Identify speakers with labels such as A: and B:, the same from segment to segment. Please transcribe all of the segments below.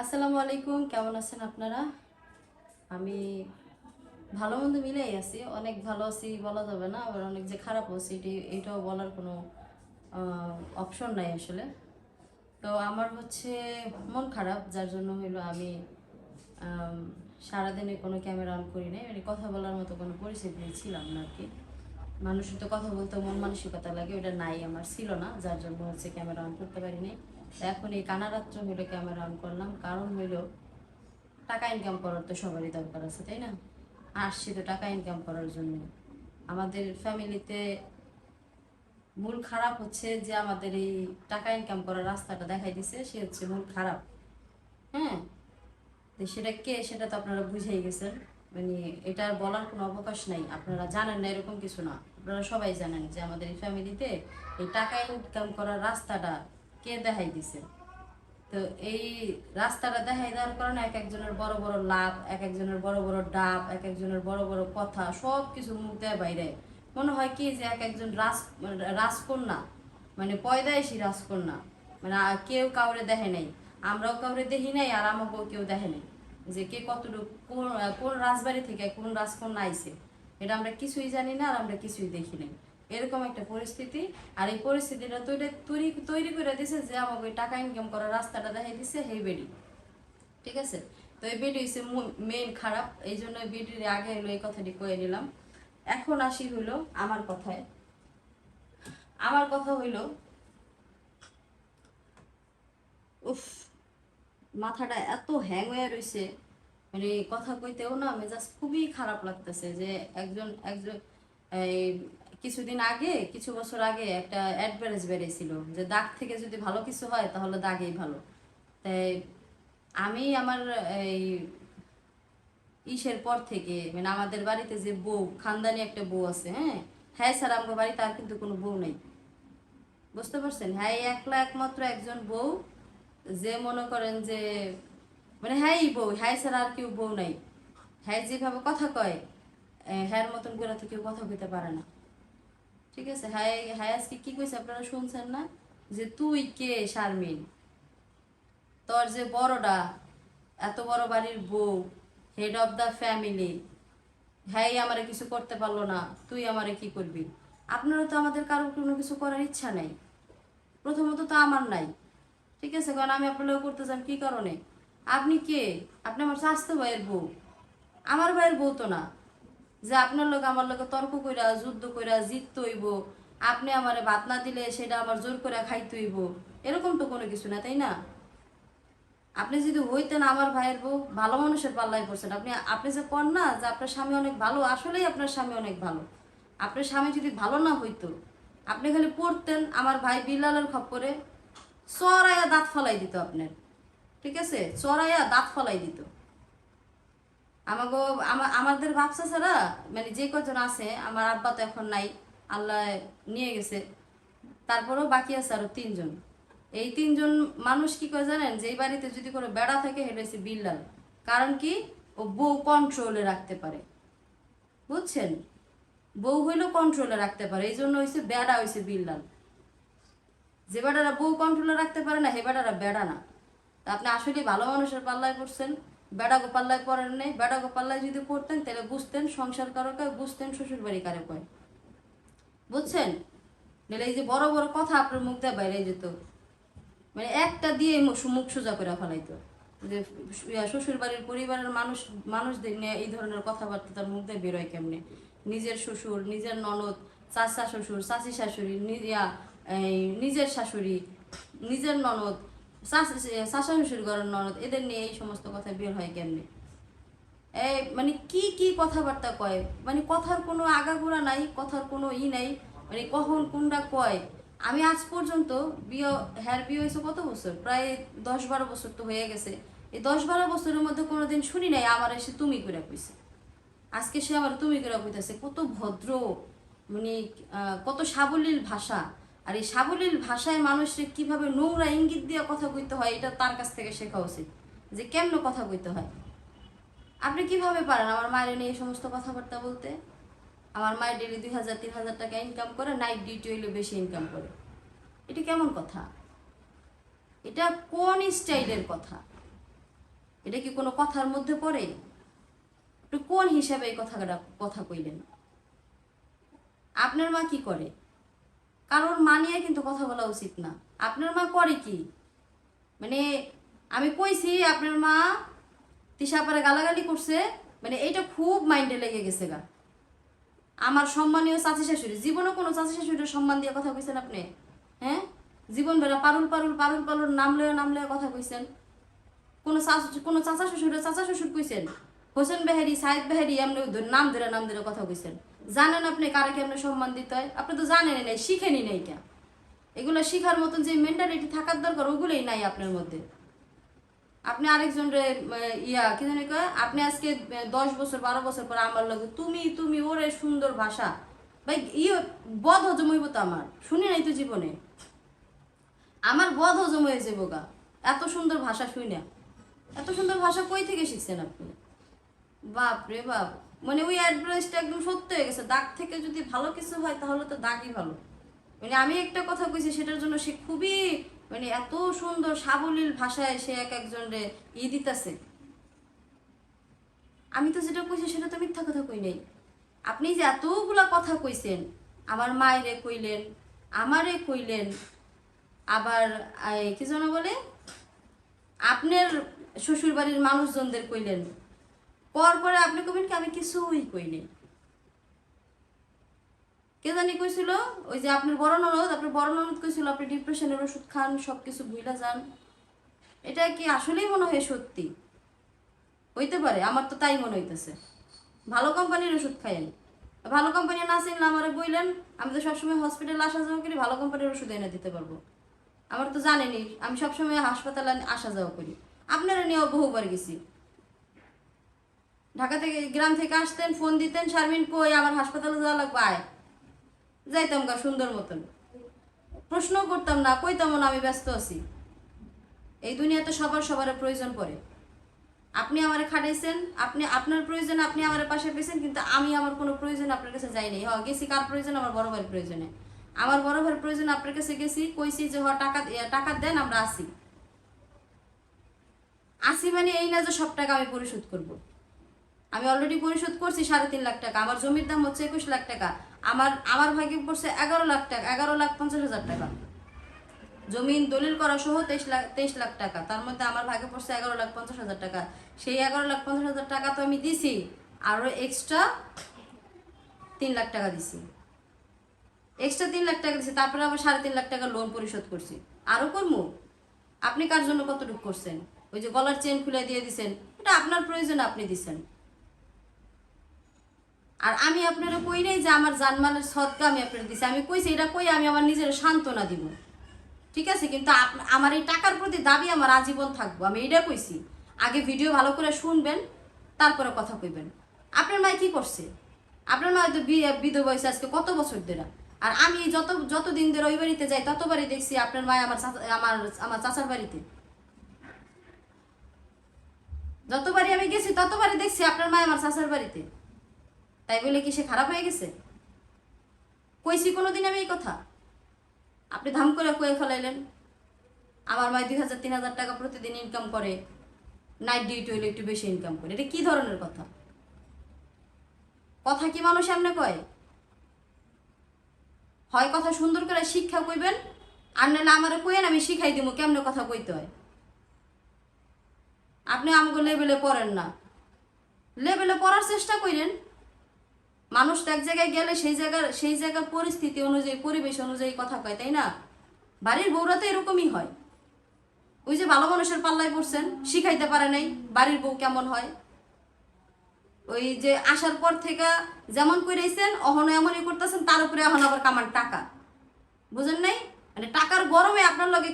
A: আসসালামু আলাইকুম, কেমন আছেন আপনারা? আমি ভালো মন্দ মিলেই আছি। অনেক ভালো আছি বলা যাবে না, আবার অনেক যে খারাপ আছি এটাও বলার কোনো অপশন নাই আসলে। তো আমার হচ্ছে মন খারাপ, যার জন্য হইলো আমি আম, সারাদিনে কোনো ক্যামেরা অন করি নাই, মানে কথা বলার মতো কোনো পরিস্থিতি ছিলাম না আর কি। মানুষের তো কথা বলতে মন মানসিকতা লাগে, ওটা নাই, আমার ছিল না, যার জন্য হচ্ছে ক্যামেরা অন করতে পারিনি। এখন এই কানারাত্র হইলো ক্যামেরা অন করলাম, কারণ হইলো টাকা ইনকাম করার তো সবারই দরকার আছে, তাই না? আসছি তো টাকা ইনকাম করার জন্য। আমাদের ফ্যামিলিতে মূল খারাপ হচ্ছে যে আমাদের এই টাকা ইনকাম করার রাস্তাটা দেখাই দিছে, সে হচ্ছে মূল খারাপ। হ্যাঁ, তো সেটা কে সেটা তো আপনারা বুঝেই গেছেন। মানে এটা আর বলার কোনো অবকাশ নাই, আপনারা জানেন না এরকম কিছু না, আপনারা সবাই জানেন যে আমাদের এই ফ্যামিলিতে এই টাকা ইনকাম করার রাস্তাটা কে দেখাই দিছে। তো এই রাস্তাটা দেখাই দেওয়ার কারণে এক একজনের বড় বড় লাভ, এক একজনের বড় বড় ডাব, এক একজনের বড় বড় কথা, সব কিছু মুখ দেয় বাইরে। মনে হয় কি যে এক একজন রাজকন্যা, মানে পয়দাইশী রাজকন্যা, মানে কেউ কাউরে দেখে নাই, আমরাও কাউরে দেখি নাই, আর আমাকেও কেউ দেখে নাই যে কে কতটুকু কোন কোন রাজবাড়ি থেকে কোন রাজকন্যা আইছে, এটা আমরা কিছুই জানি না, আর আমরা কিছুই দেখি নাই। এরকম একটা পরিস্থিতি। আর এই পরিস্থিতিটা তৈরি তৈরি তৈরি করে দিছে যে আমাকে ওই টাকা ইনকাম করার রাস্তাটা দেখাই দিছে হেই বেডি। ঠিক আছে? তো এই বেডি হচ্ছে মেইন খারাপ, এই জন্য বেডির আগে হলো এই কথাটি কয়ে নিলাম। এখন আসি হইলো আমার কথায়। আমার কথা হইলো, উফ, মাথাটা এত হ্যাং হয়ে রয়েছে, মানে কথা কইতেও না মেজাজ খুবই খারাপ লাগতেছে যে একজন একজন এই কিছুদিন আগে, কিছু বছর আগে একটা অ্যাডভার্টাইজ বেরিয়েছিল যে দাগ থেকে যদি ভালো কিছু হয় তাহলে দাগেই ভালো। তাই আমি আমার এই ইসের পর থেকে, মানে আমাদের বাড়িতে যে বউ, খানদানি একটা বউ আছে, হ্যাঁ, হ্যাঁ স্যার, আমার বাড়িতে আর কিন্তু কোনো বউ নেই। বুঝতে পারছেন? হ্যাঁ, একলা একমাত্র একজন বউ, যে মনে করেন যে মানে হ্যাঁ বউ, হ্যাঁ স্যার, আর কেউ বউ নাই। হ্যাঁ যেভাবে কথা কয়, হ্যার মতন করে তো কেউ কথা কইতে পারে না। ঠিক আছে? হ্যাঁ, হ্যাঁ আজকে কি কইছে আপনারা শুনছেন না? যে তুই কে শারমিন, তোর যে বড়টা, এত বড় বাড়ির বউ, হেড অফ দ্য ফ্যামিলি, হ্যাঁ আমারে কিছু করতে পারলো না, তুই আমারে কি করবি? আপনারা তো আমাদের কারোর কোনো কিছু করার ইচ্ছা নাই, প্রথমত তো আমার নাই। ঠিক আছে? কারণ আমি আপনার লোক করতে চান কি কারণে? আপনি কে? আপনি আমার স্বাস্থ্য ভাইয়ের বউ, আমার ভাইয়ের বউ তো না, যে আপনার লোক আমার লোকে তর্ক কইরা যুদ্ধ কইরা জিততে হইব, আপনি আমারে ভাত না দিলে সেটা আমার জোর করে খাইতে হইব, এরকম তো কোনো কিছু না, তাই না? আপনি যদি হইতেন আমার ভাইয়ের বউ, ভালো মানুষের পাল্লায় পড়ছেন আপনি। আপনি যে কন না যে আপনার স্বামী অনেক ভালো, আসলেই আপনার স্বামী অনেক ভালো। আপনার স্বামী যদি ভালো না হইতো, আপনি খালি পড়তেন আমার ভাই বিল্লালের খপ্পরে, চড়াইয়া দাঁত ফলাই দিত আপনার। ঠিক আছে? চড়াইয়া দাঁত ফলাই দিত। আমাকে আমাদের ভাবসা ছাড়া, মানে যে কজন আছে, আমার আব্বা তো এখন নাই, আল্লাহ নিয়ে গেছে, তারপরেও বাকি আছে আরো তিনজন। এই তিনজন মানুষ কি করে জানেন? যে এই বাড়িতে যদি কোনো বেড়া থাকে সেটা হচ্ছে বিল্লাল। কারণ কি? ও বউ কন্ট্রোলে রাখতে পারে। বুঝছেন? বউ হইলেও কন্ট্রোলে রাখতে পারে, এই জন্য হয়েছে বেড়া, হয়েছে বিল্লাল। যে বেটারা বউ কন্ট্রোলে রাখতে পারে না, হে বেটারা বেড়া না। তা আপনি আসলে ভালো মানুষের পাল্লায় পড়ছেন, বেড়াগো পাল্লায় পড়েন নেই। বেড়াগো পাল্লায় যদি পড়তেন তাহলে বুঝতেন সংসার কারো কয়, বুঝতেন শ্বশুর বাড়ি কারে কয়। বুঝছেন? নাহলে এই যে বড় বড় কথা আপনার মুখ দিয়ে বাইরে যেত, মানে একটা দিয়ে মুখ সোজা করে ফেলাইতো যে শ্বশুর বাড়ির পরিবারের মানুষদের নিয়ে এই ধরনের কথাবার্তা তার মুখ দিয়ে বেরোয় কেমনে? নিজের শ্বশুর, নিজের ননদ, চাচা শ্বশুর, চাচি শাশুড়ি, নিজের শাশুড়ি, নিজের ননদ, চাচা শ্বশুর ঘরের ননদ, এদের নিয়ে এই সমস্ত কথা বের হয় কেমনে? এই মানে কি কি কথাবার্তা কয়, মানে কথার কোনো আগাগোড়া নাই, কথার কোনো নাই, মানে কখন কোনটা কয়। আমি আজ পর্যন্ত বিয়ে, হ্যার বিয়ে হয়েছে কত বছর, প্রায় 10-12 বছর তো হয়ে গেছে। এই 10-12 বছরের মধ্যে কোনোদিন শুনি নাই আমার এসে তুমি করে কইছে। আজকে সে আমার তুমি করে কইতেছে, কত ভদ্র, মানে কত সাবলীল ভাষা। আর এই সাবলীল ভাষায় মানুষের কিভাবে নোংরা ইঙ্গিত দিয়ে কথা কইতে হয়, এটা তার কাছ থেকে শেখা উচিত, যে কেমন কথা কইতে হয়। আপনি কিভাবে পারেন আমার মায়ের নিয়ে এই সমস্ত কথাবার্তা বলতে? আমার মায়ের ডেলি 2000-3000 টাকা ইনকাম করে, নাইট ডিউটি হইলে বেশি ইনকাম করে। এটা কেমন কথা? এটা কোন স্টাইলের কথা? এটা কি কোনো কথার মধ্যে পড়ে? আপনি কোন হিসাবে এই কথা কইলেন? আপনার মা কি করে? কারোর মা নিয়ে কিন্তু কথা বলা উচিত না। আপনার মা করে কি? মানে আমি কইছি আপনার মা তিশা পারে গালাগালি করছে, মানে এইটা খুব মাইন্ডে লেগে গেছে গা। আমার সম্মানীয় চাচি শাশুড়ি, জীবনে কোনো চাচি শাশুড়ির সম্মান দিয়ে কথা কইছেন আপনি? হ্যাঁ, জীবন বেড়া পারুল পারুল পারুল পারুল নাম লয়ে কথা কইছেন? কোনো চাচা শ্বশুর কইছেন? হোসেন বেহারি, সাইদ বেহারি এমনি নাম ধরে কথা কইছেন? জানেন আপনি কারা কেমনে সম্মান দিতে হয়? আপনি তো জানেনই নাই, শিখেনি নাই কেন? এগুলো শিখার মতন যে মেন্টালিটি থাকার দরকার ওগুলোই নাই আপনার মধ্যে। আপনি আরেকজন রে কি জানি কয়, আপনি আজকে 10 বছর 12 বছর পর আমার লাগে তুমি ওরে সুন্দর ভাষা, ভাই বদ হজম হইব তো আমার, শুনি নাই তো জীবনে, আমার বদ হজম হয়ে যাবো গা এত সুন্দর ভাষা শুনে। এত সুন্দর ভাষা কই থেকে শিখছেন আপনি? বাপ রে বাপ, মানে ওই অ্যাডভাইসটা একদম সত্য হয়ে গেছে। দাগ থেকে যদি ভালো কিছু হয় তাহলে তো দাগই ভালো। মানে আমি একটা কথা কইছি সেটার জন্য সে খুবই, মানে এত সুন্দর সাবলীল ভাষায় সে একজন রে দিতেছে। আমি তো যেটা কইছি সেটা তো মিথ্যা কথা কই নাই। আপনি যে এতগুলা কথা কইছেন, আমার মায়েরে কইলেন, আমারে কইলেন, আবার কি যেন বলে আপনার শ্বশুর বাড়ির মানুষজনদের কইলেন, পরে আপনি কবেন কি আমি কিছুই কইনি। কে জানি কইছিল, ওই যে আপনার বড় ননদ কইছিল আপনি ডিপ্রেশনের ওষুধ খান, সবকিছু ভুইলা যান। এটা কি আসলেই মনে হয় সত্যি? হইতে পারে, আমার তো তাই মনে হইতেছে। ভালো কোম্পানির ওষুধ খাইয়েন, ভালো কোম্পানি না চিনলে আমারে বইলেন, আমি তো সবসময় হসপিটালে আসা যাওয়া করি, ভালো কোম্পানির ওষুধ এনে দিতে পারবো। আমার তো জানেনি, আমি সবসময় হাসপাতালে আসা যাওয়া করি, আপনারা নিয়েও বহুবার গেছি। ঢাকা থেকে গ্রাম থেকে আসতেন, ফোন দিতেন, শারমিন কই, আমার হাসপাতালে যাওয়া লাগবে, আয়, যাইতাম গা সুন্দর মতন, প্রশ্ন করতাম না, কইতাম না আমি ব্যস্ত আছি। এই দুনিয়াতে সবার প্রয়োজন পড়ে। আপনি আমারে খাটাইছেন, আপনি আপনার প্রয়োজনে আপনি আমার পাশে পেয়েছেন, কিন্তু আমি আমার কোনো প্রয়োজনে আপনার কাছে যাইনি। গেছি কার প্রয়োজনে? আমার বড় ভাইয়ের প্রয়োজনে। আমার বড় ভাইয়ের প্রয়োজনে আপনার কাছে গেছি, কইছি যে টাকা দেন, আমরা আসি মানে এই না যে সব টাকা আমি পরিশোধ করব। আমি অলরেডি পরিশোধ করছি 3.5 লাখ টাকা। আমার জমির দাম হচ্ছে 21 লাখ টাকা। আমার ভাগে পড়ছে 11 লাখ টাকা, 11,50,000 টাকা। জমিন দলিল করা সহ 23 লাখ টাকা, তার মধ্যে আমার ভাগে পড়ছে 11,50,000 টাকা। সেই 11,50,000 টাকা তো আমি দিছি, আরো এক্সট্রা 3 লাখ টাকা দিছি, তারপরে আবার 3.5 লাখ টাকা লোন পরিশোধ করছি, আরো করবো। আপনি কার জন্য কতটুকু করছেন? ওই যে গলার চেন খুলে দিয়ে দিছেন, এটা আপনার প্রয়োজনে আপনি দিছেন। আর আমি আপনারা কই নাই যে আমার জানমালের সদকা আমি আপনার দিছি, আমি কইছি এটা কই আমি আমার নিজের সান্ত্বনা দিব, ঠিক আছে? কিন্তু আমার এই টাকার প্রতি দাবি আমার আজীবন থাকবো, আমি এটা কইছি। আগে ভিডিও ভালো করে শুনবেন, তারপরে কথা কইবেন। আপনার মায় কি করছে? আপনার মা হয়তো বিধবা হয়েছে আজকে কত বছর ধরে, আর আমি যতদিন ধরে ওই বাড়িতে যাই ততবারই দেখছি আপনার মায় আমার চাচার বাড়িতে, যতবারই আমি গেছি ততবারই দেখছি আপনার মায় আমার চাচার বাড়িতে। তাই বলে কি সে খারাপ হয়ে গেছে? কইছি কোনোদিন আমি এই কথা? আপনি ধাম করে কয়ে ফেলাইলেন। আমার মায় 2,000-3,000 টাকা প্রতিদিন ইনকাম করে, নাইট ডিউটি হইলে একটু বেশি ইনকাম করে, এটা কি ধরনের কথা? কথা কি মানুষ এমনি কয়? হয় কথা সুন্দর করে শিক্ষা কইবেন, আর নাহলে আমারে কইেন, আমি শিখাই দিব কেমনে কথা কইতে হয়। আপনি আমাকে লেভেলে পড়েন না, লেভেলে পড়ার চেষ্টা করেন। মানুষ তো এক জায়গায় গেলে সেই জায়গার পরিস্থিতি অনুযায়ী, পরিবেশ অনুযায়ী কথা কয়, তাই না? বাড়ির বউরা তো এরকমই হয়। ওই যে ভালো মানুষের পাল্লায় পড়ছেন, শিখাইতে পারে নাই বাড়ির বউ কেমন হয়। ওই যে আসার পর থেকে যেমন করেছেন অহনো এমনই করতেছেন, তার উপরে এখন আবার কামান টাকা, বুঝেন নাই? মানে টাকার গরমে আপনার লগে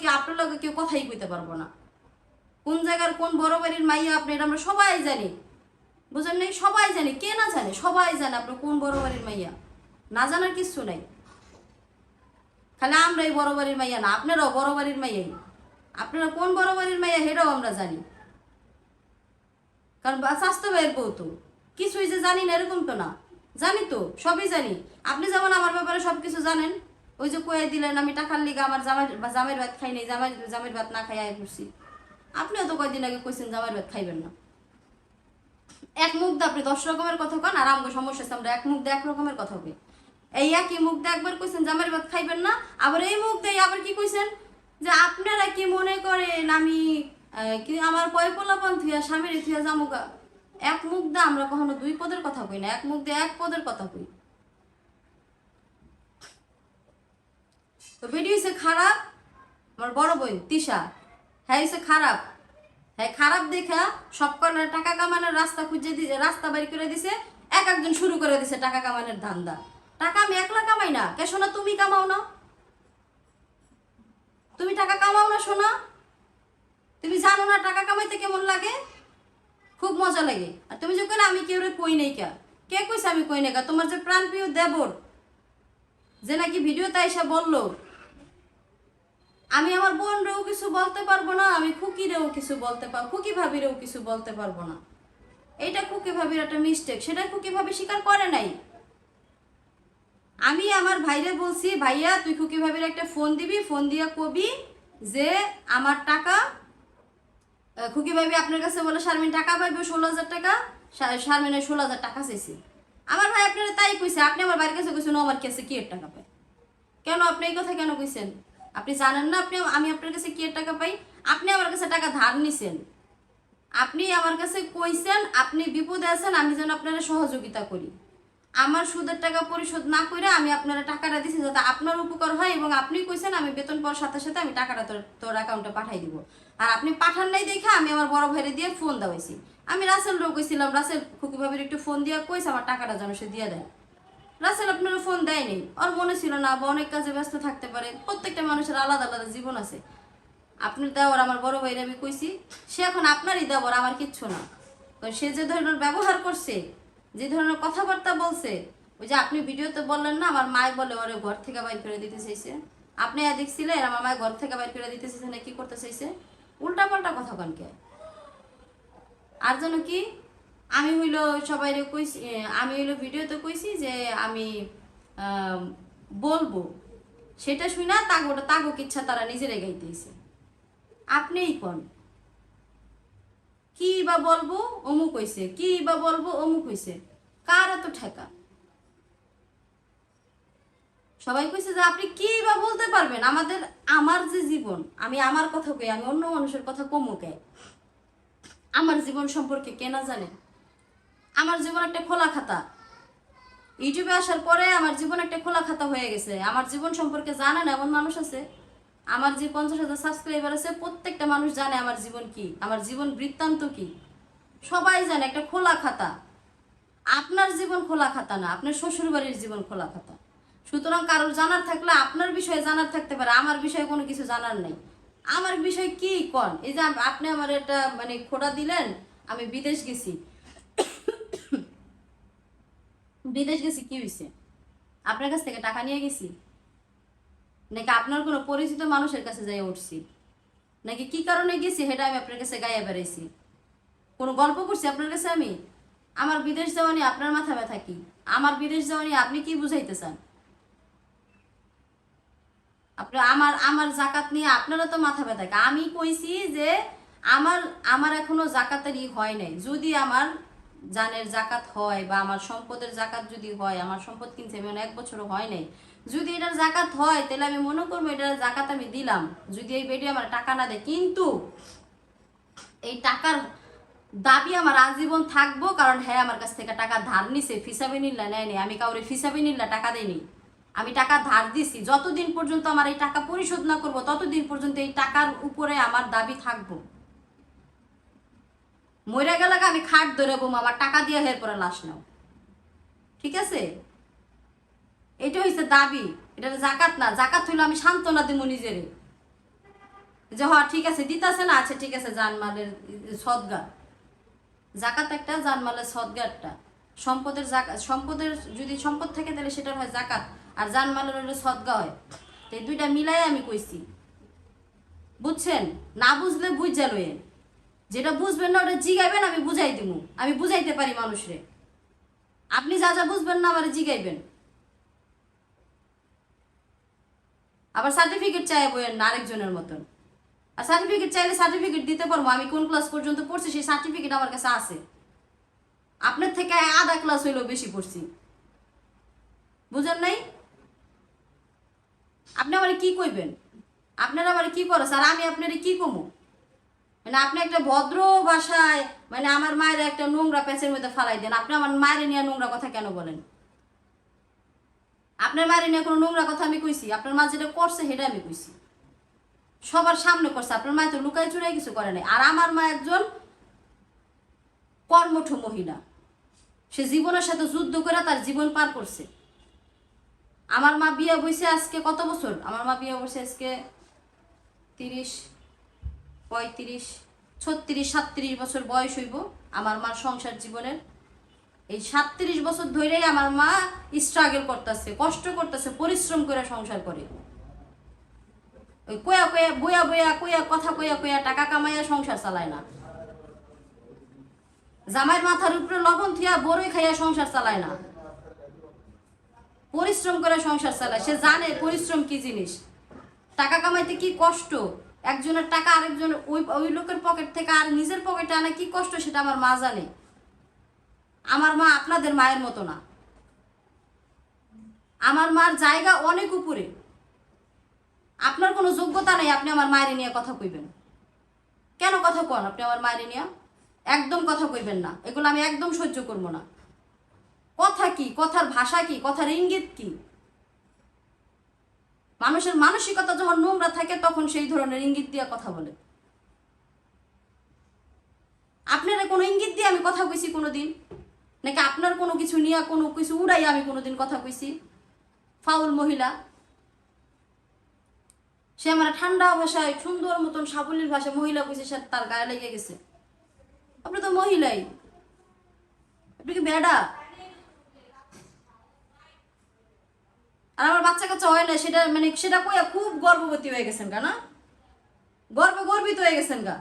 A: কেউ কথাই কইতে পারবো না। কোন জায়গার কোন বড় বাড়ির মাইয়া আপনি, এটা আমরা সবাই জানি, বুঝেন নাই? সবাই জানি, কে না জানে? সবাই জানে আপনার কোন বড় বাড়ির মাইয়া, না জানার কিছু নাই। খালি আমরাই বড় বাড়ির মাইয়া না, আপনারাও বড় বাড়ির মাইয়াই। আপনারা কোন বড় বাড়ির মাইয়া সেটাও আমরা জানি, কারণ স্বাস্থ্য ভাইয়ের বউ তো। কিছুই যে জানি না এরকম তো না, জানি তো, সবই জানি। আপনি যেমন আমার ব্যাপারে সবকিছু জানেন। ওই যে কয়ে দিলেন আমি টাকার লিগে আমার জামের ভাত খাই নাই, জামের ভাত না খাই আয় করছি। আপনিও তো কয়দিন আগে কইছেন জামাইয়ের ভাত খাইবেন না। এক মুখ দিয়ে আপনি 10 রকমের কথা কন, আর আমাকে সমস্যা আছে আমরা এক মুখ দিয়ে এক রকমের কথা কই। এই একই মুখ দিয়ে একবার কইছেন জামাইয়ের ভাত খাইবেন না, আবার এই মুখ দিয়ে আবার কি কইছেন যে আপনারা কি মনে করেন আমি কি আমার পয়পোলাপান থুয়া স্বামীর থুয়া জামুকা। এক মুখ দিয়ে আমরা কখনো দুই পদের কথা কই না, এক মুখ দিয়ে এক পদের কথা কই। তো বেডি হয়েছে খারাপ, আমার বড় বোন তিশা, হ্যাঁ হয়েছে খারাপ। হ্যাঁ খারাপ দেখা সব কর্নার টাকা কামানোর রাস্তা খুঁজে দিছে, রাস্তা বের করে দিছে, এক একজন শুরু করে দিছে টাকা কামানোর ধান্দা। টাকা আমি একলা কামাই না, কে শোনা তুমি কামাও না? তুমি টাকা কামাও না শোনা? তুমি জানো না টাকা কামাইতে কেমন লাগে? খুব মজা লাগে। আর তুমি যখন আমি কেউ কই নাই কে, কে কইছে আমি কই নাই কা? তোমার যে প্রাণপ্রিয় দেবর যে নাকি ভিডিওতে এসে বললো আমি আমার বোনরেও কিছু বলতে পারবো না, আমি খুকিরেও কিছু বলতে পারবো, খুকি ভাবিরেও কিছু বলতে পারবো না, এটা খুকি ভাবির একটা মিস্টেক, সেটা খুকি ভাবি স্বীকার করে নাই। আমি আমার ভাইরে বলছি ভাইয়া তুই খুকি ভাবির একটা ফোন দিবি, ফোন দিয়া কবি যে আমার টাকা খুকি ভাবি আপনার কাছে বলে শারমিন টাকা পাইবে 16,000 টাকা, শারমিনের 16,000 টাকা চাইছি। আমার ভাই আপনারা তাই কইছে, আপনি আমার বাড়ির কাছে কইছেন আমার কাছে কি এর টাকা পায়? কেন আপনি এই কথা কেন কইছেন? আপনি জানেন না আমি আপনার কাছে কি এর টাকা পাই? আপনি আমার কাছে টাকা ধার নিছেন, আপনি আমার কাছে কইছেন আপনি বিপদে আছেন আমি যেন আপনারা সহযোগিতা করি। আমার সুদের টাকা পরিশোধ না করে আমি আপনারা টাকাটা দিছি যাতে আপনার উপকার হয়, এবং আপনি কইছেন আমি বেতন পাওয়ার সাথে সাথে আমি টাকাটা তোর অ্যাকাউন্টে পাঠাই দিব। আর আপনি পাঠান নাই দেখে আমি আমার বড় ভাইরে দিয়ে ফোন দেওয়াইছি। আমি রাসেলরেও কইছিলাম, রাসেল খুকি ভাবির একটু ফোন দিয়া কইছে আমার টাকাটা যেন সে দিয়ে দেয়। রাসেল আপনারা ফোন দেয়নি, ওর মনে ছিল না বা অনেক কাজে ব্যস্ত থাকতে পারে, প্রত্যেকটা মানুষের আলাদা আলাদা জীবন আছে। আপনার দেওয়ার আমার বড় ভাইরে আমি কইছি, সে এখন আপনারই দেওয়ার, আমার কিচ্ছু না। সে যে ধরনের ব্যবহার করছে, যে ধরনের কথাবার্তা বলছে, ওই যে আপনি ভিডিওতে বললেন না আমার মায় বলে ওরে ঘর থেকে বাইর করে দিতে চাইছে, আপনি দেখছিলেন আমার মায় ঘর থেকে বাইর করে দিতে চাইছে না কি করতে চাইছে? উল্টা পাল্টা কথা কনকে। আর যেন কি আমি হইলো সবাই কইছি, আমি হইলো ভিডিওতে কইছি যে আমি বলবো, সেটা শুই না তাগোক ইচ্ছা তারা নিজেরাই গাইতেছে। আপনিই কোন কি বা বলবো অমুক হইছে, কি বা বলবো অমুক হইছে, কার এত ঠেকা? সবাই কইছে যে আপনি কি বা বলতে পারবেন? আমার যে জীবন, আমি আমার কথা কই, আমি অন্য মানুষের কথা কমু কে? আমার জীবন সম্পর্কে কে না জানে? আমার জীবন একটা খোলা খাতা। ইউটিউবে আসার পরে আমার জীবন একটা খোলা খাতা হয়ে গেছে। আমার জীবন সম্পর্কে জানে না এমন মানুষ আছে? আমার যে 50,000 সাবস্ক্রাইবার আছে প্রত্যেকটা মানুষ জানে আমার জীবন কি, আমার জীবন বৃত্তান্ত কি, সবাই জানে। একটা খোলা খাতা। আপনার জীবন খোলা খাতা না, আপনার শ্বশুর বাড়ির জীবন খোলা খাতা। সুতরাং কারোর জানার থাকলে আপনার বিষয়ে জানার থাকতে পারে, আমার বিষয়ে কোনো কিছু জানার নেই। আমার বিষয় কি কন? এই যে আপনি আমার একটা মানে খোঁড়া দিলেন, আমি বিদেশ গেছি। বিদেশ গেছি কি হয়েছে? আপনার কাছ থেকে টাকা নিয়ে গেছি নাকি আপনার কোনো পরিচিত মানুষের কাছে যাই উঠছি, নাকি কি কারণে গেছি সেটা আমি আপনার কাছে গায়ে বেড়াইছি? কোনো গল্প করছি আপনার কাছে আমি? আমার বিদেশ যাওয়া নিয়ে আপনার মাথা ব্যথা কি? আমার বিদেশ যাওয়া নিয়ে আপনি কি বুঝাইতে চান? আপনি আমার জাকাত নিয়ে আপনারা তো মাথা ব্যথা। আমি কইছি যে আমার আমার এখনো জাকাতের হয় নাই। যদি আমার জানের জাকাত হয় বা আমার সম্পদের জাকাত যদি হয়, আমার সম্পদ কিনছে আমি 1 বছরও হয় নাই, যদি এটার জাকাত হয় তাহলে আমি মনে করবো এটার জাকাত আমি দিলাম, যদি এই বেডি আমার টাকা না দেয়। কিন্তু এই টাকার দাবি আমার আজীবন থাকবো, কারণ হ্যাঁ আমার কাছ থেকে টাকা ধার নিছে, ফিসাবিনিল্লা নেয়নি, আমি কাউরে ফিসাবিনিল্লা টাকা দেয়নি, আমি টাকা ধার দিছি। যতদিন পর্যন্ত আমার এই টাকা পরিশোধ না করবো ততদিন পর্যন্ত এই টাকার উপরে আমার দাবি থাকবো। মরে গেলে আমি খাট ধরে বম, আমার টাকা দিয়ে হের পরে লাশ নাও, ঠিক আছে? এটা হচ্ছে দাবি, এটা জাকাত না। জাকাত হইলে আমি সান্ত্বনা দিব নিজেরে যে হ্যাঁ ঠিক আছে দিতেছে না, আচ্ছা ঠিক আছে, জানমালের সদগা। জাকাত একটা, জানমালের সদগা একটা। সম্পদের সম্পদের যদি সম্পদ থাকে তাহলে সেটার হয় জাকাত, আর জানমালের হলে সদগা হয়। এই দুইটা মিলাই আমি কইছি, বুঝছেন? না বুঝলে বুঝা লইয়েন, যেটা বুঝবেন না ওটা জিগাইবেন, আমি বুঝাই দিব, আমি বুঝাইতে পারি মানুষরে। আপনি যা যা বুঝবেন না আমার জিগাইবেন। আবার সার্টিফিকেট চাই বইয়েন না আরেকজনের মতন। আর সার্টিফিকেট চাইলে সার্টিফিকেট দিতে পারবো, আমি কোন ক্লাস পর্যন্ত পড়ছি সেই সার্টিফিকেট আমার কাছে আছে। আপনার থেকে আধা ক্লাস হইলেও বেশি পড়ছি, বুঝেন নাই? আপনি আমার কি কইবেন? আপনারা আমার কি করে স্যার, আমি আপনার কি কমু? মানে আপনি একটা ভদ্র ভাষায় মানে আমার মায়ের একটা নোংরা প্যাচের মধ্যে ফালাই দেন। আপনি আমার মায়ের নিয়ে নোংরা কথা কেন বলেন? আপনার মায়ের নিয়ে কোনো নোংরা কথা আমি কইছি? আপনার মা যেটা করছে সেটা আমি কইছি, সবার সামনে করছে। আপনার মা তো লুকাই চুরাই কিছু করে নাই। আর আমার মা একজন কর্মঠ মহিলা, সে জীবনের সাথে যুদ্ধ করে তার জীবন পার করছে। আমার মা বিয়ে বসে আজকে কত বছর? আমার মা বিয়ে বসে আজকে 30, 35, 36, 37 বছর বয়স হইব আমার মার সংসার জীবনের। এই 37 বছর ধরেই আমার মা স্ট্রাগল করতেছে, কষ্ট করতেছে, পরিশ্রম করে সংসার করে। ওই কয়া কয়া বয়া বয়া কয়া কথা কয়া কয়া টাকা কামাইয়া সংসার চালায় না। জামাইয়ের মাথার উপরে লবণ থিয়া বড়ই খাইয়া সংসার চালায় না, পরিশ্রম করে সংসার চালায়। সে জানে পরিশ্রম কি জিনিস, টাকা কামাইতে কি কষ্ট। একজনের টাকা আরেকজনের ওই লোকের পকেট থেকে আর নিজের পকেটে আনা কি কষ্ট, সেটা আমার মা জানে। আমার মা আপনাদের মায়ের মতো না, আমার মার জায়গা অনেক উপরে। আপনার কোনো যোগ্যতা নেই আপনি আমার মায়ের নিয়ে কথা কইবেন। কেন কথা কন আপনি আমার মায়ের নিয়ে? একদম কথা কইবেন না, এগুলো আমি একদম সহ্য করবো না। কথা কি, কথার ভাষা কি, কথার ইঙ্গিত কি? মানুষের মানসিকতা যখন নোংরা থাকে তখন সেই ধরনের ইঙ্গিত দিয়ে কথা বলে। আপনারা কোনো ইঙ্গিত দিয়ে আমি কথা কইছি কোনোদিন? নাকি আপনার কোনো কিছু নিয়ে কোনো কিছু উড়াই আমি কোনোদিন কথা কইছি? ফাউল মহিলা, সে আমার ঠান্ডা ভাষায় সুন্দর মতন সাবলীল ভাষায় মহিলা কইছে, সে তার গায়ে লেগে গেছে। আপনি তো মহিলাই, আপনি কি বেডা? আর আমার বাচ্চা কাচ্চা হয় না সেটা মানে সেটা কইয়া খুব গর্ভবতী হয়ে গেছেন গা? না গর্বিত হয়ে গেছেন গা?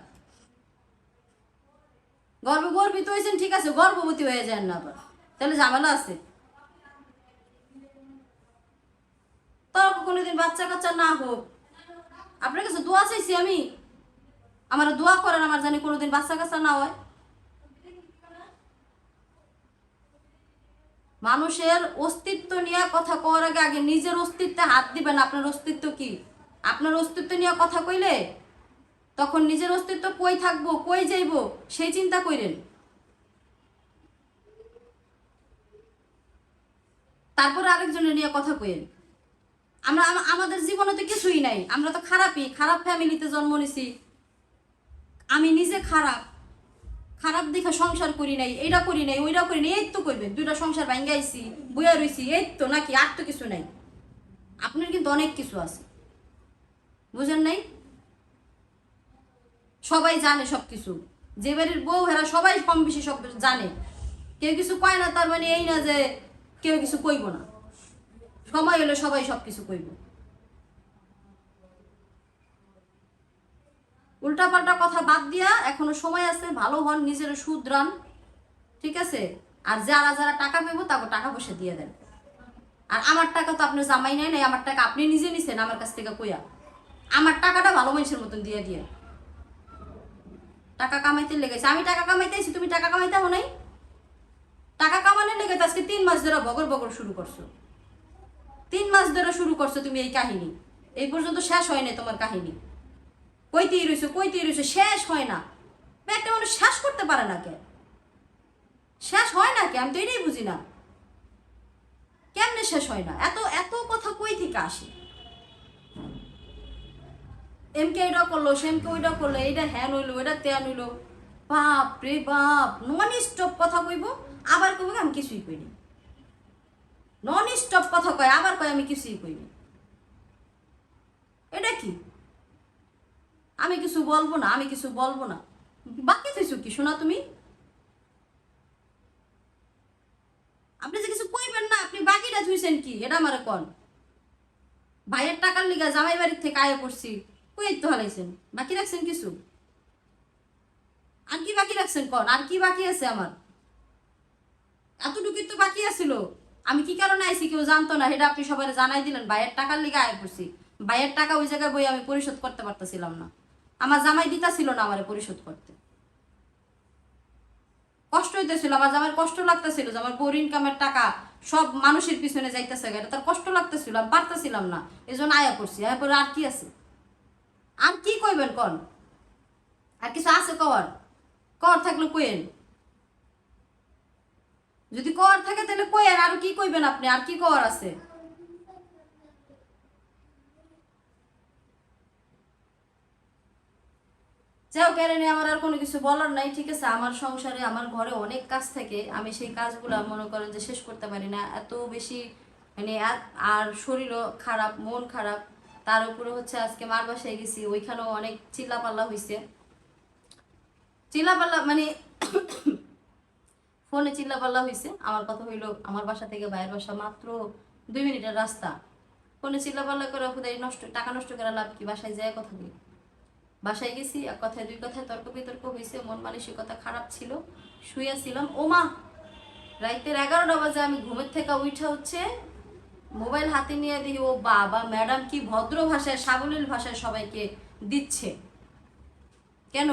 A: গর্বিত হয়েছেন ঠিক আছে, গর্ভবতী হয়ে যান না আবার, তাহলে ঝামেলা আছে। তাও কোনোদিন বাচ্চা কাচ্চা না হোক, আপনার কাছে দোয়া চাইছি আমি, আমার দোয়া করেন আমার জানি কোনোদিন বাচ্চা কাচ্চা না হয়। মানুষের অস্তিত্ব নিয়ে কথা কওয়ার আগে আগে নিজের অস্তিত্বে হাত দিবেন। আপনার অস্তিত্ব কি? আপনার অস্তিত্ব নিয়ে কথা কইলে তখন নিজের অস্তিত্ব কই থাকবো, কই যাইব সেই চিন্তা কইরেন। তারপরে আরেকজনের নিয়ে কথা কইেন। আমরা আমাদের জীবনে তো কিছুই নাই, আমরা তো খারাপই, খারাপ ফ্যামিলিতে জন্ম নিছি। আমি নিজে খারাপ, খারাপ দেখে সংসার করি নাই, এইটা করি নাই, ওইটা করি নাই, এই তো করবেন। 2টা সংসার ভাঙ্গাইছি, বইয়া রইছি, এই তো নাকি? আর তো কিছু নাই। আপনার কিন্তু অনেক কিছু আছে, বুঝেন নাই? সবাই জানে সব কিছু, যে বাড়ির বউ হেরা সবাই কম বেশি সব জানে। কেউ কিছু কয় না তার মানে এই না যে কেউ কিছু কইব না। সময় হলে সবাই সব কিছু কইব। উল্টাপাল্টা কথা বাদ দিয়া এখনো সময় আছে, ভালো হন, নিজের শুধরান, ঠিক আছে? আর যারা যারা টাকা পেবো তাকে টাকা পয়সা দিয়ে দেন। আর আমার টাকা তো আপনার জামাই নাই, আমার টাকা আপনি নিজে নিছেন আমার কাছ থেকে কইয়া। আমার টাকাটা ভালো মানুষের মতন দিয়ে দিয়ে। টাকা কামাইতে লেগেছে, আমি টাকা কামাইতেছি, তুমি টাকা কামাইতে হো নাই? টাকা কামানোর লেগে আজকে 3 মাস ধরে বগর বগর শুরু করছো। 3 মাস ধরে শুরু করছো তুমি এই কাহিনী, এই পর্যন্ত শেষ হয় না তোমার কাহিনী। কইতেই রইছো, শেষ হয় না। একটা মানুষ শেষ করতে পারে না কে? শেষ হয় না কে? আমি তো এটাই বুঝি না, কেমনে শেষ হয় না? এত এত কথা কই থেকে আসে? এমকে এটা করলো, সেমকে ওইটা করলো, এইটা হ্যান হইলো, ওইটা তেন হইলো। বাপ রে বাপ, নন স্টপ কথা কইব, আবার কইব আমি কিছুই কইনি। নন স্টপ কথা কয়, আবার কয় আমি কিছুই কইনি। এটা কি? আমি কিছু বলবো না, আমি কিছু বলবো না, বাকি থইছো কি শোনা তুমি? আপনি যে কিছু কইবেন না, আপনি বাকিটা থুইছেন কি এটা আমারে কোন? ভাইয়ের টাকার লিগা জামাই বাড়ির থেকে আয় করছি, কই তো হালাইছেন, বাকি রাখছেন কিছু? আর কি বাকি রাখছেন কোন? আর কি বাকি আছে আমার? এতটুকু তো বাকি আছিল। আমি কি কারণে আইছি কেউ জানতো না, এটা আপনি সবাই জানাই দিলেন। ভাইয়ের টাকার লিগা আয় করছি, ভাইয়ের টাকা ওই জায়গায় বই আমি পরিশোধ করতে পারতেছিলাম না। আমার জামাই দিতাছিল না আমারে পরিশোধ করতে, কষ্ট হইতেছিল, আমার জামাইয়ের কষ্ট লাগতেছিল যে আমার বোর ইনকামের টাকা সব মানুষের পিছনে যাইতেছে, এটা তার কষ্ট লাগতেছিল, আমি পারতেছিলাম না, এই জন্য আয়া করছি। আয়া পরে আর কি আছে, আর কি কইবেন কন, আর কিছু আছে কর, কর থাকলে কইেন, যদি কর থাকে তাহলে কইেন, আর কি কইবেন আপনি, আর কি কর আছে? যাও কেড়ে নিয়ে আমার আর কোনো কিছু বলার নাই, ঠিক আছে? আমার সংসারে আমার ঘরে অনেক কাজ থাকে, আমি সেই কাজগুলো মনে করেন যে শেষ করতে পারি না, এত বেশি মানে আর শরীরও খারাপ, মন খারাপ, তার উপরে হচ্ছে আজকে মার বাসায় গেছি, ওইখানেও অনেক চিল্লাপাল্লা হয়েছে, চিল্লাপাল্লা মানে ফোনে চিল্লাপাল্লা হয়েছে। আমার কথা হইলো আমার বাসা থেকে বাইরের বাসা মাত্র 2 মিনিটের রাস্তা, ফোনে চিল্লাপাল্লা করে খুদাই নষ্ট, টাকা নষ্ট করে লাভ কি? বাসায় যায় কথা বলি, বাসায় গেছি, এক কথায় দুই কথায় তর্ক বিতর্ক হয়েছে, মন মানসিকতা খারাপ ছিল, শুয়েছিলাম। ওমা, রাইতের 11টা বাজে আমি ঘুমের থেকে উঠা হচ্ছে মোবাইল হাতে নিয়ে দেখি ও বাবা, ম্যাডাম কি ভদ্র ভাষায় সাবলীল ভাষায় সবাইকে দিচ্ছে। কেন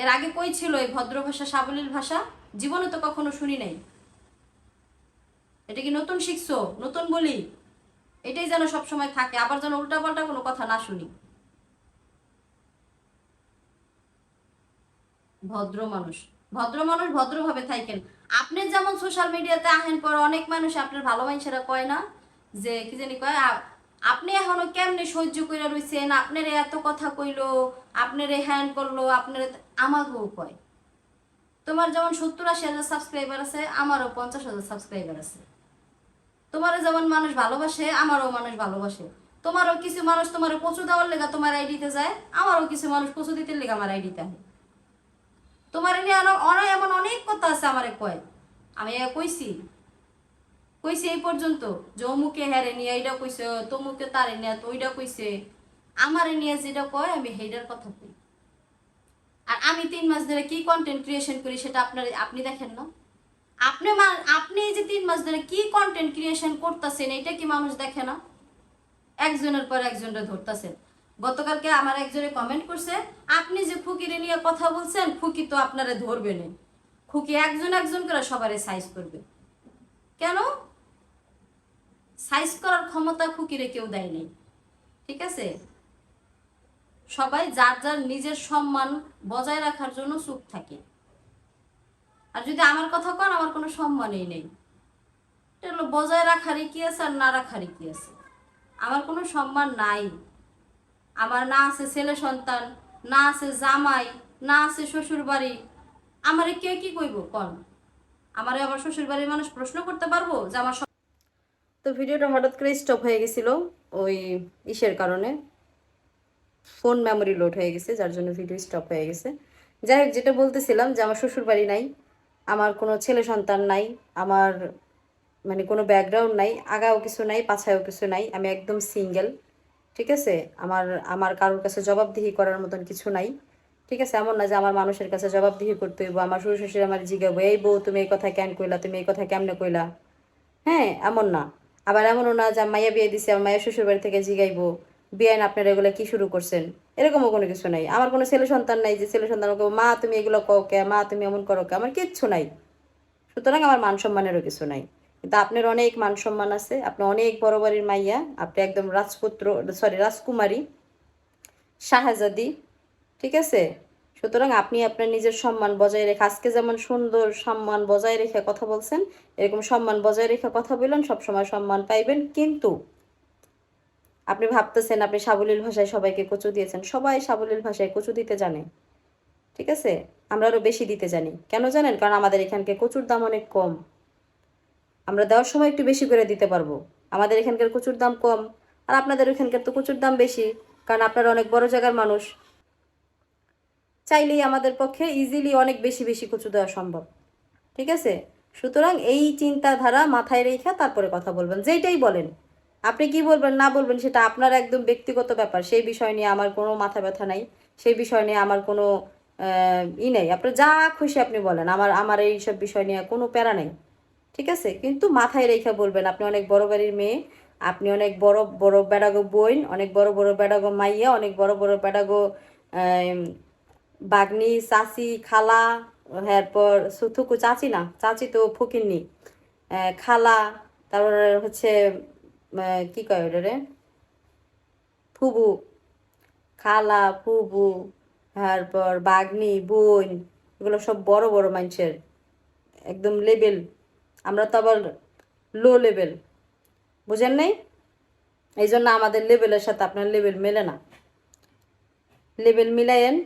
A: এর আগে কই ছিল এই ভদ্র ভাষা সাবলীল ভাষা? জীবনে তো কখনো শুনি নাই। এটা কি নতুন শিখছো? নতুন বলি এটাই যেন সবসময় থাকে, আবার যেন উল্টাপাল্টা কোনো কথা না শুনি। ভদ্র মানুষ, ভদ্র মানুষ ভদ্রভাবে থাকেন। আপনি যেমন সোশ্যাল মিডিয়াতে আহেন পর অনেক মানুষ আপনার ভালো মানুষেরা কয় না যে কি জানি কয়, আপনি এখনো কেমনে সহ্য করে রইছেন, আপনার এত কথা কইলো, আপনার হ্যান্ড করলো, আপনার আমাকেও কয়। তোমার যেমন 70-80 হাজার সাবস্ক্রাইবার আছে, আমারও 50,000 সাবস্ক্রাইবার আছে। তোমারও যেমন মানুষ ভালোবাসে, আমারও মানুষ ভালোবাসে। তোমারও কিছু মানুষ তোমার কচু দেওয়ার লেগা তোমার আইডিতে যায়, আমারও কিছু মানুষ কচু দিতে লেগা আমার আইডিতে আহে। তোমার নিয়ে এমন অনেক কথা আছে আমারে কয়, আমি কইছি কইছি এই পর্যন্ত যে অমুকে হ্যারে নিয়ে এইটা কইছে, তমুকে তারে নিয়ে ওইটা কইছে, আমারে নিয়ে যেটা কয় আমি সেইটার কথা কই। আর আমি 3 মাস ধরে কি কন্টেন্ট ক্রিয়েশন করি সেটা আপনি দেখেন না? আপনি এই যে 3 মাস ধরে কি কন্টেন্ট ক্রিয়েশন করতেছেন এটা কি মানুষ দেখে না? একজনের পর একজনের ধরতেছেন। গতকালকে আমার একজনে কমেন্ট করছে, আপনি যে খুকিরে নিয়ে কথা বলছেন, খুকি তো আপনারে ধরবে না, খুকি একজন একজন করে সবারে সাইজ করবে। কেন? সাইজ করার ক্ষমতা খুকিরে কেউ দেয় নাই, ঠিক আছে? সবাই যার যার নিজের সম্মান বজায় রাখার জন্য চুপ থাকে। আর যদি আমার কথা কন, আমার কোনো সম্মানই নেই, এটা হলো বজায় রাখারই কি আছে আর না রাখারই কি আছে। আমার কোনো সম্মান নাই, আমার না আছে ছেলে সন্তান, না আছে জামাই, না আছে শ্বশুর বাড়ি, আমারে কে কি কইব কন? আমারে আমার শ্বশুর বাড়ির মানুষ প্রশ্ন করতে পারবো যে আমার? তো ভিডিওটা হঠাৎ করে স্টপ হয়ে গেছিল ওই ইসের কারণে, ফোন মেমোরি লোড হয়ে গেছে, যার জন্য ভিডিও স্টপ হয়ে গেছে। যাই হোক, যেটা বলতেছিলাম যে আমার শ্বশুর বাড়ি নাই, আমার কোনো ছেলে সন্তান নাই, আমার মানে কোনো ব্যাকগ্রাউন্ড নাই, আগাও কিছু নাই, পাছায়ও কিছু নাই, আমি একদম সিঙ্গেল, ঠিক আছে? আমার আমার কারোর কাছে জবাবদিহি করার মতন কিছু নাই, ঠিক আছে? এমন না যে আমার মানুষের কাছে জবাবদিহি করতে হইব, আমার শ্বশুর শাশুড়ি আমার জিগাবো, এই বউ তুমি এই কথা কেন কইলা, তুমি এই কথা কেমনে কইলা, হ্যাঁ এমন না। আবার এমনও না যে মাইয়া বিয়ে দিছে, আমার মায়ের শ্বশুর বাড়ি থেকে জিগাইবো বিয়ে না আপনারা এগুলো কি শুরু করছেন, এরকমও কোনো কিছু নাই। আমার কোনো ছেলে সন্তান নাই যে ছেলে সন্তান মা তুমি এগুলো কও কে, মা তুমি এমন করো কে, আমার কিচ্ছু নাই। সুতরাং আমার মান সম্মানেরও কিছু নাই। কিন্তু আপনার অনেক মান সম্মান আছে, আপনি অনেক বড় বাড়ির মাইয়া, আপনি একদম রাজপুত্র, সরি রাজকুমারী, শাহজাদি, ঠিক আছে? সুতরাং আপনি আপনার নিজের সম্মান বজায় রেখে, আজকে যেমন সুন্দর সম্মান বজায় রেখে কথা বলছেন, এরকম সম্মান বজায় রেখে কথা বললেন, সবসময় সম্মান পাইবেন। কিন্তু আপনি ভাবতেছেন আপনি সাবলীল ভাষায় সবাইকে কচু দিয়েছেন, সবাই সাবলীল ভাষায় কচু দিতে জানে, ঠিক আছে? আমরা আরও বেশি দিতে জানি। কেন জানেন? কারণ আমাদের এখানকার কচুর দাম অনেক কম, আমরা দেওয়ার সময় একটু বেশি করে দিতে পারবো। আমাদের এখানকার কচুর দাম কম, আর আপনাদের ওইখানকার তো কচুর দাম বেশি, কারণ আপনারা অনেক বড় জায়গার মানুষ, চাইলেই আমাদের পক্ষে ইজিলি অনেক বেশি বেশি কচু দেওয়া সম্ভব, ঠিক আছে? সুতরাং এই চিন্তাধারা মাথায় রেখে তারপরে কথা বলবেন, যেইটাই বলেন। আপনি কি বলবেন না বলবেন সেটা আপনার একদম ব্যক্তিগত ব্যাপার, সেই বিষয় নিয়ে আমার কোনো মাথা ব্যথা নাই, সেই বিষয় নিয়ে আমার কোনো নেই। আপনার যা খুশি আপনি বলেন, আমার আমার এইসব বিষয় নিয়ে কোনো প্যারা নেই, ঠিক আছে? কিন্তু মাথায় রেখে বলবেন, আপনি অনেক বড় বাড়ির মেয়ে, আপনি অনেক বড় বড় বেড়াগো বইন, অনেক বড় বড় বেড়াগো মাইয়া, অনেক বড় বড় বেড়াগো বাগনি, চাচি, খালা, এরপর সুথুকু চাচি না, চাচি তো ফকিন্নি, খালা, তারপর হচ্ছে কি কয় ওটা রে, ফুবু, খালা, ফুবু, তারপর বাগনি, বোন, এগুলো সব বড় বড় মানুষের একদম লেভেল। আমরা তো আবার লো লেভেল, বুঝেন নাই? এই জন্য আমাদের লেভেলের সাথে আপনার লেভেল মেলে না। লেভেল মিলাইয়েন,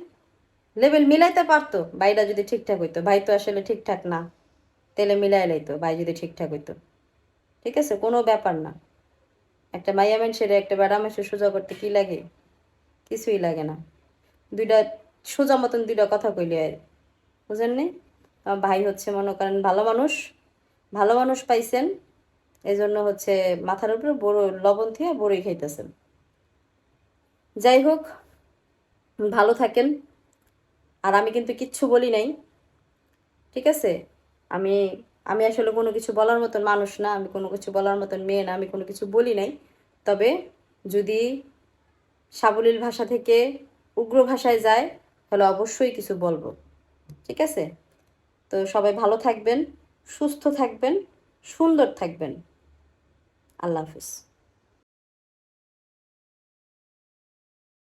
A: লেভেল মিলাইতে পারতো ভাইরা যদি ঠিকঠাক হইতো, ভাই তো আসলে ঠিকঠাক না, তেলে মিলাই লাইতো ভাই যদি ঠিকঠাক হইতো। ঠিক আছে, কোনো ব্যাপার না। একটা মাইয়া মানুষের একটা বেড়া মানুষের সোজা করতে কি লাগে? কিছুই লাগে না। দুইটা সোজা মতন দুইটা কথা কইলে আর, বুঝেন নি? আমার ভাই হচ্ছে মনে করেন ভালো মানুষ, ভালো মানুষ পাইছেন, এই জন্য হচ্ছে মাথার উপরে বড় লবণ থেকে বড়ই খাইতেছেন। যাই হোক, ভালো থাকেন। আর আমি কিন্তু কিচ্ছু বলি নাই, ঠিক আছে? আমি আমি আসলে কোনো কিছু বলার মতন মানুষ না, আমি কোনো কিছু বলার মতন মেয়ে না, আমি কোনো কিছু বলি নাই। তবে যদি সাবলীল ভাষা থেকে উগ্র ভাষায় যায় তাহলে অবশ্যই কিছু বলবো, ঠিক আছে? তো সবাই ভালো থাকবেন, সুস্থ থাকবেন, সুন্দর থাকবেন। আল্লাহ হাফিজ।